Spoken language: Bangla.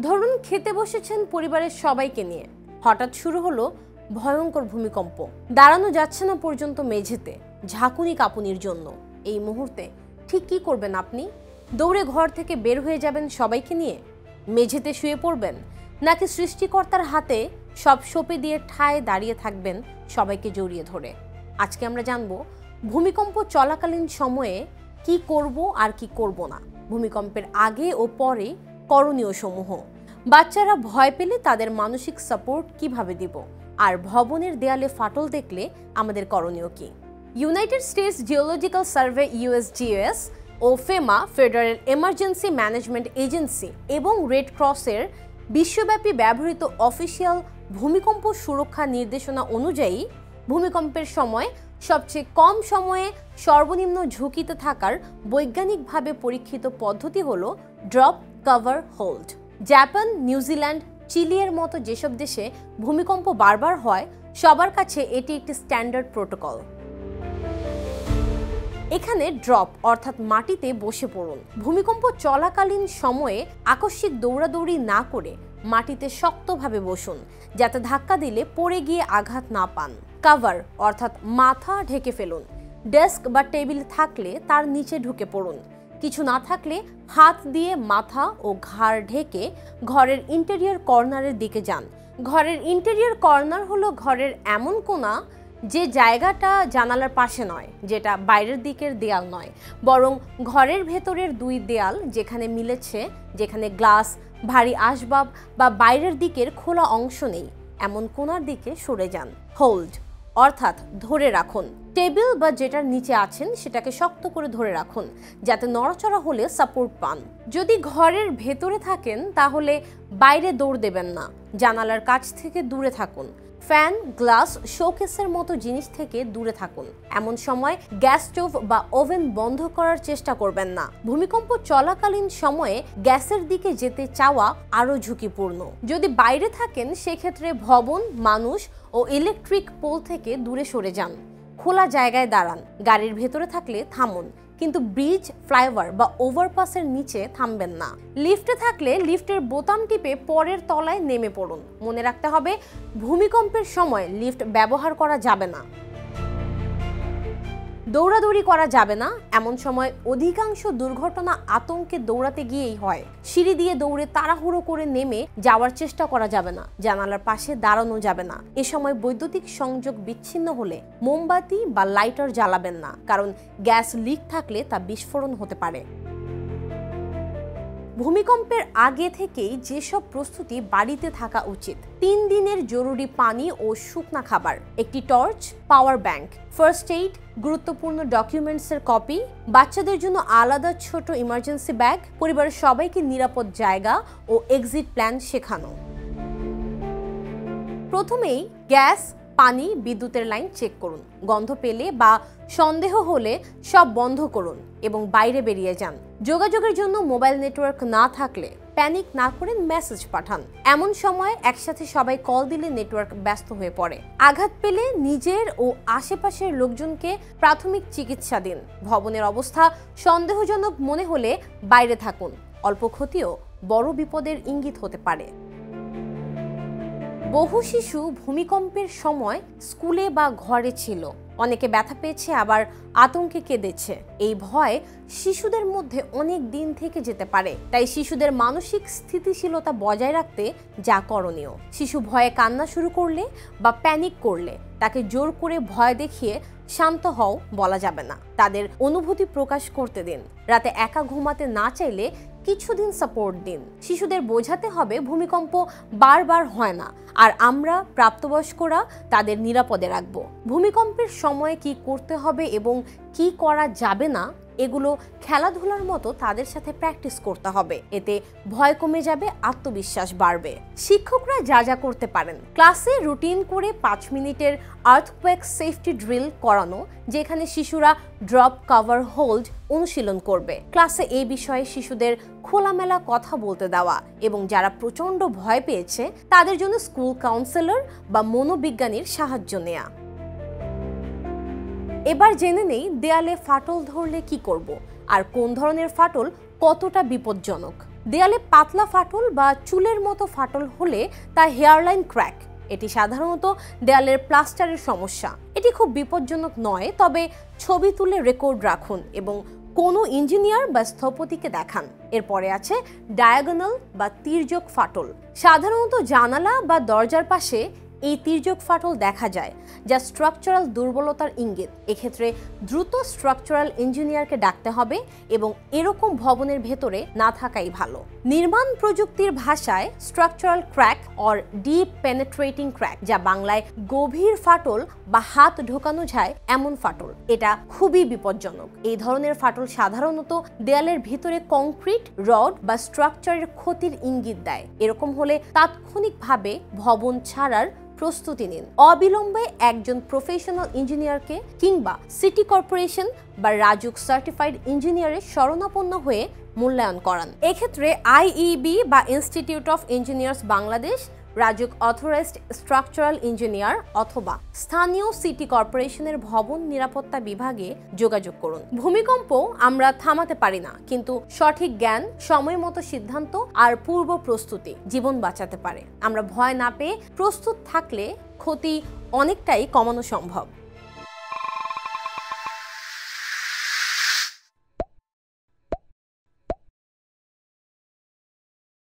ধরুন খেতে বসেছেন পরিবারের সবাইকে নিয়ে, হঠাৎ শুরু হলো ভয়ঙ্কর ভূমিকম্প। দাঁড়ানো যাচ্ছে না পর্যন্ত মেঝেতে, ঝাঁকুনি কাঁপুনির জন্য। এই মুহূর্তে ঠিক কি করবেন আপনি? দৌড়ে ঘর থেকে বের হয়ে যাবেন সবাইকে নিয়ে, মেঝেতে শুয়ে পড়বেন, নাকি সৃষ্টিকর্তার হাতে সব সঁপে দিয়ে ঠায় দাঁড়িয়ে থাকবেন সবাইকে জড়িয়ে ধরে? আজকে আমরা জানবো ভূমিকম্প চলাকালীন সময়ে কি করব আর কি করব না, ভূমিকম্পের আগে ও পরে করণীয় সমূহ, বাচ্চারা ভয় পেলে তাদের মানসিক সাপোর্ট কিভাবে দিব, আর ভবনের দেয়ালে ফাটল দেখলে আমাদের করণীয় কি। United States Geological Survey USGS ও FEMA Federal Emergency Management Agency এবং রেড ক্রসের বিশ্বব্যাপী ব্যবহৃত অফিসিয়াল ভূমিকম্প সুরক্ষা নির্দেশনা অনুযায়ী ভূমিকম্পের সময় সবচেয়ে কম সময়ে সর্বনিম্ন ঝুঁকিতে থাকার বৈজ্ঞানিকভাবে পরীক্ষিত পদ্ধতি হল drop, cover, hold. Japan, New Zealand, চিলির মতো যেসব দেশে ভূমিকম্প বারবার হয়, সবার কাছে এটি একটি স্ট্যান্ডার্ড প্রোটোকল। এখানে ড্রপ অর্থাৎ মাটিতে বসে পড়ুন। ভূমিকম্প চলাকালীন সময়ে আকস্মিক দৌড়াদৌড়ি না করে মাটিতে শক্তভাবে বসুন, যাতে ধাক্কা দিলে পড়ে গিয়ে আঘাত না পান। কভার অর্থাৎ মাথা ঢেকে ফেলুন। ডেস্ক বা টেবিল থাকলে তার নিচে ঢুকে পড়ুন। কিছু না থাকলে হাত দিয়ে মাথা ও ঘাড় ঢেকে ঘরের ইন্টেরিয়র কর্নারের দিকে যান। ঘরের ইন্টেরিয়র কর্নার হলো ঘরের এমন কোণা যে জায়গাটা জানালার পাশে নয়, যেটা বাইরের দিকের দেয়াল নয়, বরং ঘরের ভেতরের দুই দেয়াল যেখানে মিলেছে, যেখানে গ্লাস, ভারী আসবাব বা বাইরের দিকের খোলা অংশ নেই, এমন কোণার দিকে সরে যান। হোল্ড অর্থাৎ ধরে রাখুন। টেবিল বা যেটার নিচে আছেন সেটাকে শক্ত করে ধরে রাখুন, যাতে নড়াচড়া হলে সাপোর্ট পান। যদি ঘরের ভেতরে থাকেন তাহলে বাইরে দৌড় দেবেন না, জানালার কাছ থেকে দূরে থাকুন। ফ্যান, গ্লাস, শোকেসের মতো জিনিস থেকে দূরে থাকুন। এমন সময় গ্যাস স্টোভ বা ওভেন বন্ধ করার চেষ্টা করবেন না। ভূমিকম্প চলাকালীন সময়ে গ্যাসের দিকে যেতে চাওয়া আরও ঝুঁকিপূর্ণ। যদি বাইরে থাকেন সেক্ষেত্রে ভবন, মানুষ ও ইলেকট্রিক পোল থেকে দূরে সরে যান। খোলা জায়গায় দাঁড়ান। গাড়ির ভেতরে থাকলে থামুন, কিন্তু ব্রিজ, ফ্লাইওভার বা ওভারপাসের নিচে থামবেন না। লিফটে থাকলে লিফটের বোতাম টিপে পরের তলায় নেমে পড়ুন। মনে রাখতে হবে, ভূমিকম্পের সময় লিফট ব্যবহার করা যাবে না। দৌড়াদৌড়ি করা যাবে না। এমন সময় অধিকাংশ দুর্ঘটনা আতঙ্কে দৌড়াতে গিয়েই হয়। সিঁড়ি দিয়ে দৌড়ে তাড়াহুড়ো করে নেমে যাওয়ার চেষ্টা করা যাবে না। জানালার পাশে দাঁড়ানো যাবে না। এ সময় বৈদ্যুতিক সংযোগ বিচ্ছিন্ন হলে মোমবাতি বা লাইটার জ্বালাবেন না, কারণ গ্যাস লিক থাকলে তা বিস্ফোরণ হতে পারে। ভূমিকম্পের আগে থেকেই যেসব প্রস্তুতি বাড়িতে থাকা উচিত: 3 দিনের জরুরি পানি ও শুকনা খাবার, একটি torch, power bank, first aid, গুরুত্বপূর্ণ ডকুমেন্টসের কপি, বাচ্চাদের জন্য আলাদা ছোট ইমার্জেন্সি ব্যাগ, পরিবারের সবাইকে নিরাপদ জায়গা ও এক্সিট প্ল্যান শেখানো। প্রথমেই গ্যাস, পানি, বিদ্যুতের লাইন চেক করুন। গন্ধ পেলে বা সন্দেহ হলে সব বন্ধ করুন এবং বাইরে বেরিয়ে যান। যোগাযোগের জন্য মোবাইল নেটওয়ার্ক না থাকলে প্যানিক না করে মেসেজ পাঠান। এমন সময় একসাথে সবাই কল দিলে নেটওয়ার্ক ব্যস্ত হয়ে পড়ে। আঘাত পেলে নিজের ও আশেপাশের লোকজনকে প্রাথমিক চিকিৎসা দিন। ভবনের অবস্থা সন্দেহজনক মনে হলে বাইরে থাকুন। অল্প ক্ষতিও বড় বিপদের ইঙ্গিত হতে পারে। বহু শিশু ভূমিকম্পের সময় স্কুলে বা ঘরে ছিল। অনেকে ব্যথা পেয়েছে, আবার আতঙ্কে কেঁদেছে। এই ভয় শিশুদের মধ্যে অনেক দিন থেকে যেতে পারে। তাই শিশুদের মানসিক স্থিতিশীলতা বজায় রাখতে যা করণীয়: শিশু ভয়ে কান্না শুরু করলে বা প্যানিক করলে তাকে জোর করে ভয় দেখিয়ে শান্ত হও বলা যাবে না। তাদের অনুভূতি প্রকাশ করতে দিন। রাতে একা ঘুমাতে না চাইলে কিছুদিন সাপোর্ট দিন। শিশুদের বোঝাতে হবে ভূমিকম্প বারবার হয় না, আর আমরা প্রাপ্তবয়স্করা তাদের নিরাপদে রাখব। ভূমিকম্পের সময় কি করতে হবে এবং কি করা যাবে না, এগুলো খেলাধুলার মতো তাদের সাথে প্র্যাকটিস করতে হবে। এতে ভয় কমে যাবে, আত্মবিশ্বাস বাড়বে। শিক্ষকরা যা যা করতে পারেন: ক্লাসে রুটিন করে 5 মিনিটের আর্থকোয়েক সেফটি ড্রিল করানো, যেখানে শিশুরা ড্রপ, কভার, হোল্ড অনুশীলন করবে। ক্লাসে এই বিষয়ে শিশুদের খোলামেলা কথা বলতে দেওয়া এবং যারা প্রচণ্ড ভয় পেয়েছে তাদের জন্য স্কুল কাউন্সিলর বা মনোবিজ্ঞানীর সাহায্য নেওয়া। এবার জেনে নেই দেয়ালে ফাটল ধরলে কি করব আর কোন ধরনের ফাটল কতটা বিপজ্জনক। দেয়ালে পাতলা ফাটল বা চুলের মতো ফাটল হলে তা হেয়ারলাইন ক্র্যাক। এটি সাধারণত দেয়ালের প্লাস্টারের সমস্যা। এটি খুব বিপজ্জনক নয়, তবে ছবি তুলে রেকর্ড রাখুন এবং কোনো ইঞ্জিনিয়ার বা স্থপতিকে দেখান। এরপরে আছে ডায়াগোনাল বা তির্যক ফাটল। সাধারণত জানালা বা দরজার পাশে এই তির্যক ফাটল দেখা যায়, যা স্ট্রাকচারাল দুর্বলতার ইঙ্গিত। এক্ষেত্রে দ্রুত স্ট্রাকচারাল ইঞ্জিনিয়ারকে ডাকতে হবে এবং এরকম ভবনের ভেতরে না থাকাই ভালো। নির্মাণ প্রযুক্তির ভাষায় structural crack or deep penetrating crack, যা বাংলায় গভীর ফাটল বা হাত ঢোকানো যায় এমন ফাটল। এটা খুবই বিপজ্জনক। এই ধরনের ফাটল সাধারণত দেয়ালের ভিতরে কংক্রিট, রড বা স্ট্রাকচারের ক্ষতির ইঙ্গিত দেয়। এরকম হলে তাৎক্ষণিকভাবে ভবন ছাড়ার প্রস্তুতি নিন। অবিলম্বে একজন প্রফেশনাল ইঞ্জিনিয়ারকে কিংবা সিটি কর্পোরেশন বা রাজুক সার্টিফাইড ইঞ্জিনিয়ারের শরণাপন্ন হয়ে মূল্যায়ন করান। এক্ষেত্রে আইইবি বা institute of engineers Bangladesh, RAJUK authorised structural engineer অথবা স্থানীয় সিটি কর্পোরেশনের ভবন নিরাপত্তা বিভাগে যোগাযোগ করুন। ভূমিকম্প আমরা থামাতে পারি না, কিন্তু সঠিক জ্ঞান, সময় মতো সিদ্ধান্ত আর পূর্ব প্রস্তুতি জীবন বাঁচাতে পারে। আমরা ভয় না পেয়ে প্রস্তুত থাকলে ক্ষতি অনেকটাই কমানো সম্ভব।